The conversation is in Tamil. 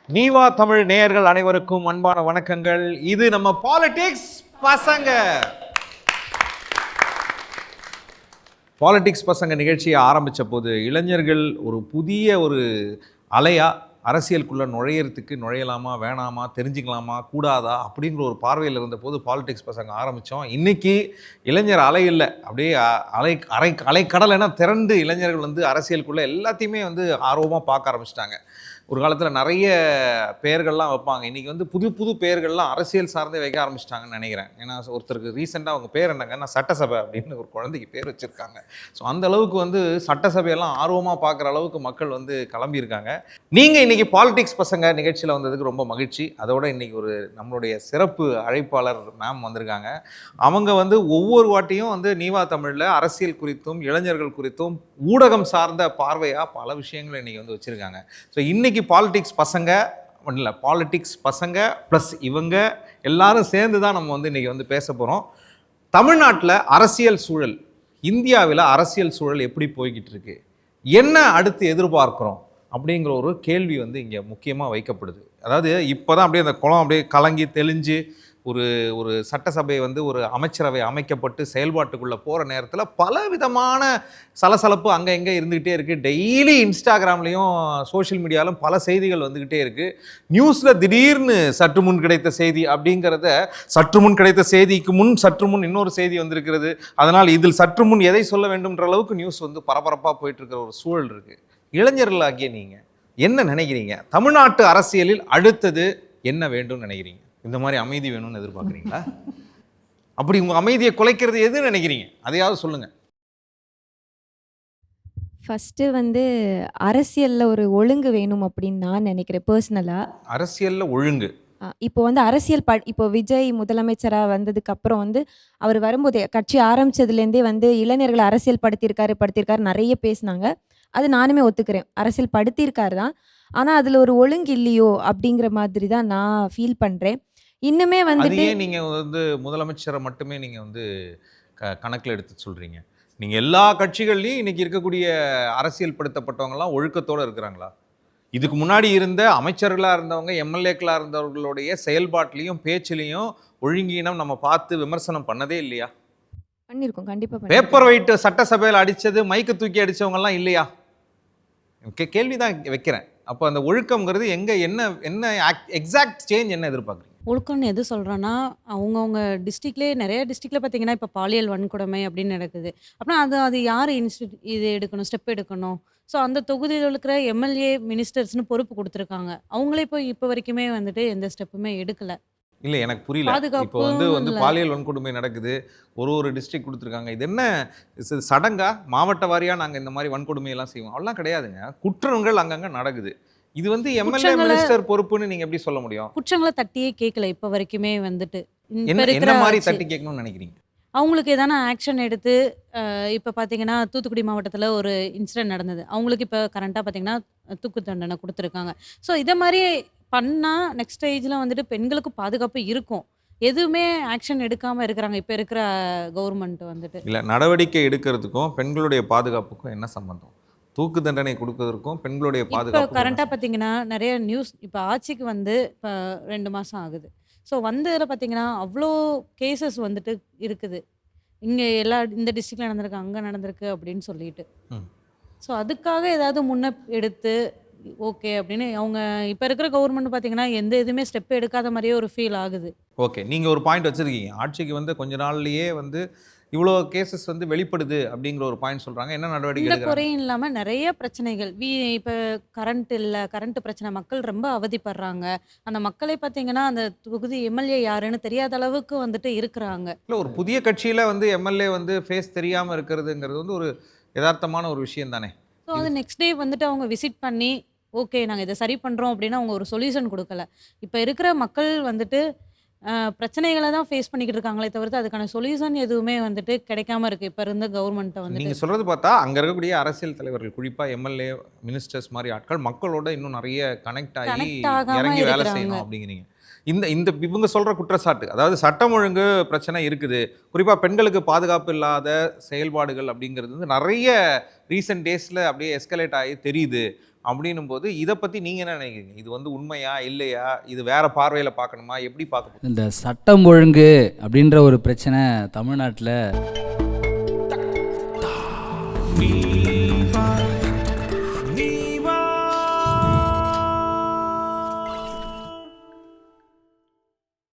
நீவா தமிழ் நேயர்கள் அனைவருக்கும் அன்பான வணக்கங்கள். இது நம்ம பாலிடிக்ஸ் பசங்க நிகழ்ச்சியை ஆரம்பிச்ச போது இளைஞர்கள் ஒரு புதிய அலையா அரசியலுக்குள்ள நுழையலாமா வேணாமா தெரிஞ்சுக்கலாமா கூடாதா அப்படிங்கிற ஒரு பார்வையில் இருந்தபோது பாலிடிக்ஸ் பசங்க ஆரம்பித்தோம். இன்னைக்கு இளைஞர் அலை இல்லை, அப்படியே அலைக்கடல் என திரண்டு இளைஞர்கள் அரசியலுக்குள்ள எல்லாத்தையுமே ஆர்வமாக பார்க்க ஆரம்பிச்சிட்டாங்க. ஒரு காலத்தில் நிறைய பெயர்கள்லாம் வைப்பாங்க, இன்றைக்கி புது புது பெயர்கள்லாம் அரசியல் சார்ந்தே வைக்க ஆரம்பிச்சிட்டாங்கன்னு நினைக்கிறேன். ஏன்னா ஒருத்தருக்கு ரீசெண்டாக அவங்க பேர் என்னங்கன்னா சட்டசபை அப்படின்னு ஒரு குழந்தைக்கு பேர் வச்சுருக்காங்க. ஸோ அந்த அளவுக்கு சட்டசபையெல்லாம் ஆர்வமாக பார்க்குற அளவுக்கு மக்கள் கிளம்பியிருக்காங்க. நீங்கள் இன்றைக்கி பாலிடிக்ஸ் பசங்க நிகழ்ச்சியில் வந்ததுக்கு ரொம்ப மகிழ்ச்சி. அதோட இன்றைக்கி நம்மளுடைய சிறப்பு அழைப்பாளர் மேம் வந்திருக்காங்க. அவங்க ஒவ்வொரு வாட்டியும் நீவா தமிழில் அரசியல் குறித்தும் இளைஞர்கள் குறித்தும் ஊடகம் சார்ந்த பார்வையாக பல விஷயங்களை இன்றைக்கி வச்சுருக்காங்க. ஸோ இன்றைக்கி பாலிடிக்ஸ் பசங்க இல்லை, பாலிடிக்ஸ் பசங்க ப்ளஸ் இவங்க எல்லாரும் சேர்ந்து தான் நம்ம இன்றைக்கி பேச போகிறோம். தமிழ்நாட்டில் அரசியல் சூழல், இந்தியாவில் அரசியல் சூழல் எப்படி போய்கிட்டு இருக்கு, என்ன அடுத்து எதிர்பார்க்குறோம் அப்படிங்கிற ஒரு கேள்வி இங்கே முக்கியமாக வைக்கப்படுது. அதாவது இப்போ தான் அப்படியே அந்த குளம் அப்படியே கலங்கி தெளிஞ்சு ஒரு சட்டசபை ஒரு அமைச்சரவை அமைக்கப்பட்டு செயல்பாட்டுக்குள்ளே போகிற நேரத்தில் பல விதமான சலசலப்பு அங்கே எங்கே இருந்துக்கிட்டே இருக்குது. டெய்லி இன்ஸ்டாகிராம்லேயும் சோஷியல் மீடியாவிலும் பல செய்திகள் வந்துக்கிட்டே இருக்குது. நியூஸில் திடீர்னு சற்று முன் கிடைத்த செய்தி அப்படிங்கிறத சற்று முன் கிடைத்த செய்திக்கு சற்று முன் இன்னொரு செய்தி வந்திருக்கிறது. அதனால் இதில் சற்று முன் எதை சொல்ல வேண்டும்ன்ற அளவுக்கு நியூஸ் பரபரப்பாக போயிட்டுருக்கிற ஒரு சூழல் இருக்குது. இளைஞர்களாகிய நீங்கள் என்ன நினைக்கிறீங்க? தமிழ்நாட்டு அரசியலில் அடுத்தது என்ன வேண்டும்னு நினைக்கிறீங்க? இந்த மாதிரி அமைதி வேணும்னு எதிர்பார்க்குறீங்களா? அப்படி உங்கள் அமைதியை குலைக்கிறது எது நினைக்கிறீங்க? அதையாவது சொல்லுங்கள். ஃபஸ்ட்டு அரசியலில் ஒரு ஒழுங்கு வேணும் அப்படின்னு நான் நினைக்கிறேன் பர்சனலாக. அரசியலில் ஒழுங்கு இப்போ அரசியல் இப்போ விஜய் முதலமைச்சராக வந்ததுக்கப்புறம் அவர் வரும்போதே கட்சி ஆரம்பித்ததுலேருந்தே இளைஞர்களை அரசியல் படுத்தியிருக்காரு நிறைய பேசினாங்க. அது நானுமே ஒத்துக்கிறேன், அரசியல் படுத்தியிருக்காரு தான். ஆனால் அதில் ஒரு ஒழுங்கு இல்லையோ அப்படிங்கிற மாதிரி தான் நான் ஃபீல் பண்ணுறேன். இன்னுமே நீங்கள் முதலமைச்சரை மட்டுமே நீங்கள் கணக்கில் எடுத்து சொல்கிறீங்க. நீங்கள் எல்லா கட்சிகள்லையும் இன்றைக்கி இருக்கக்கூடிய அரசியல் படுத்தப்பட்டவங்கலாம் ஒழுக்கத்தோடு இருக்கிறாங்களா? இதுக்கு முன்னாடி இருந்த அமைச்சர்களாக இருந்தவங்க, எம்எல்ஏக்களாக இருந்தவர்களுடைய செயல்பாட்டிலையும் பேச்சிலையும் ஒழுங்கீனம் நம்ம பார்த்து விமர்சனம் பண்ணதே இல்லையா? பண்ணியிருக்கோம், கண்டிப்பாக. பேப்பர் வெயிட் சட்டசபையில் அடித்தது, மைக்கு தூக்கி அடித்தவங்கலாம் இல்லையா? கேள்வி தான் வைக்கிறேன். அப்போ அந்த ஒழுக்கம்ங்கிறது எங்கே என்ன எக்ஸாக்ட் சேஞ்ச் என்ன எதிர்பார்க்குறீங்க? ஒழுக்கம்னு எது சொல்கிறேன்னா, அவங்கவுங்க டிஸ்ட்ரிக்ட்லேயே நிறைய டிஸ்ட்ரிக்டில் பார்த்தீங்கன்னா, இப்போ பாலியல் வன்கொடுமை அப்படின்னு நடக்குது. அப்படின்னா அது யார் இது எடுக்கணும், ஸ்டெப் எடுக்கணும்? ஸோ அந்த தொகுதியில் இருக்கிற எம்எல்ஏ, மினிஸ்டர்ஸ்னு பொறுப்பு கொடுத்துருக்காங்க. அவங்களே இப்போ வரைக்குமே எந்த ஸ்டெப்புமே எடுக்கலை. இல்லை, எனக்கு புரியல. இப்போ பாலியல் வன்கொடுமை நடக்குது, ஒரு டிஸ்ட்ரிக்ட் கொடுத்துருக்காங்க. இது என்ன சடங்கா? மாவட்ட வாரியாக நாங்கள் இந்த மாதிரி வன்கொடுமையெல்லாம் செய்வோம் அப்படிலாம் கிடையாதுங்க. குற்றங்கள் அங்கங்கே நடக்குது. இது எம்எல்ஏ மினிஸ்டர் பொறுப்புன்னு நீங்கள் எப்படி சொல்ல முடியும்? குற்றங்களை தட்டியே கேட்கல இப்போ வரைக்குமே என்ன மாதிரி தட்டி கேட்கணும்னு நினைக்கிறீங்க? அவங்களுக்கு எதனா ஆக்ஷன் எடுத்து இப்போ பார்த்தீங்கன்னா, தூத்துக்குடி மாவட்டத்தில் ஒரு இன்சிடென்ட் நடந்தது. அவங்களுக்கு இப்போ கரண்ட்டாக பார்த்தீங்கன்னா, தூக்கு தண்டனை கொடுத்துருக்காங்க. ஸோ இதை மாதிரி பண்ணால் நெக்ஸ்ட் ஸ்டேஜில் பெண்களுக்கு பாதுகாப்பு இருக்கும். எதுவுமே ஆக்ஷன் எடுக்காமல் இருக்கிறாங்க இப்போ இருக்கிற கவர்மெண்ட் இல்லை, நடவடிக்கை எடுக்கிறதுக்கும் பெண்களுடைய பாதுகாப்புக்கும் என்ன சம்பந்தம்? தூக்கு தண்டனை கொடுக்கறதுக்கும் பெண்களுடைய பாதுகாப்பு. இப்போ கரண்ட்டாக பார்த்தீங்கன்னா, நிறைய நியூஸ் இப்போ ஆட்சிக்கு இப்போ 2 மாதம் ஆகுது. ஸோ இதில் பார்த்தீங்கன்னா, அவ்வளோ கேசஸ் இருக்குது. இங்கே இந்த டிஸ்ட்ரிக்டில் நடந்திருக்கு, அங்கே நடந்திருக்கு அப்படின்னு சொல்லிட்டு. ஸோ அதுக்காக ஏதாவது எடுத்து ஓகே அப்படின்னு அவங்க இப்போ இருக்கிற கவர்மெண்ட் பார்த்தீங்கன்னா, எந்த இதுவுமே ஸ்டெப் எடுக்காத மாதிரியே ஒரு ஃபீல் ஆகுது. ஓகே, நீங்கள் ஒரு பாயிண்ட் வச்சுருக்கீங்க. ஆட்சிக்கு கொஞ்ச நாள்லேயே இவ்வளோ கேசஸ் வெளிப்படுது அப்படிங்கிற ஒரு பாயிண்ட் சொல்கிறாங்க. என்ன நடவடிக்கை இந்த குறையும் இல்லாமல் நிறைய பிரச்சனைகள் இப்போ கரண்ட் பிரச்சனை, மக்கள் ரொம்ப அவதிப்படுறாங்க. அந்த மக்களை பார்த்தீங்கன்னா, அந்த தொகுதி எம்எல்ஏ யாருன்னு தெரியாத அளவுக்கு இருக்கிறாங்க. இல்லை, ஒரு புதிய கட்சியில் எம்எல்ஏ ஃபேஸ் தெரியாமல் இருக்கிறதுங்கிறது ஒரு யதார்த்தமான ஒரு விஷயம் தானே. ஸோ அது நெக்ஸ்ட் டே அவங்க விசிட் பண்ணி ஓகே நாங்கள் இதை சரி பண்ணுறோம் அப்படின்னு அவங்க ஒரு சொல்யூஷன் கொடுக்கல. இப்போ இருக்கிற மக்கள் பிரச்சனைகளை தான் ஃபேஸ் பண்ணிக்கிட்டு இருக்காங்களே தவிர்த்து அதுக்கான சொல்யூஷன் எதுவுமே கிடைக்காம இருக்குது இப்போ இருந்த கவர்மெண்ட்டை நீங்கள் சொல்கிறது பார்த்தா அங்கே இருக்கக்கூடிய அரசியல் தலைவர்கள், குறிப்பாக எம்எல்ஏ, மினிஸ்டர்ஸ் மாதிரி ஆட்கள் மக்களோட இன்னும் நிறைய கனெக்ட் ஆகி இறங்கி வேலை செய்யணும் அப்படிங்கிறீங்க. இந்த இந்த இவங்க சொல்கிற குற்றச்சாட்டு, அதாவது சட்டம் ஒழுங்கு பிரச்சனை இருக்குது, குறிப்பாக பெண்களுக்கு பாதுகாப்பு இல்லாத செயல்பாடுகள் அப்படிங்கிறது வந்து நிறைய ரீசெண்ட் டேஸில் அப்படியே எஸ்கலேட் ஆகி தெரியுது அப்படின்னும் போது, இதை பற்றி நீங்கள் என்ன நினைக்கிறீங்க? இது வந்து உண்மையா இல்லையா? இது வேற பார்வையில் பார்க்கணுமா? எப்படி பார்க்க? இந்த சட்டம் ஒழுங்கு அப்படின்ற ஒரு பிரச்சனை தமிழ்நாட்டில்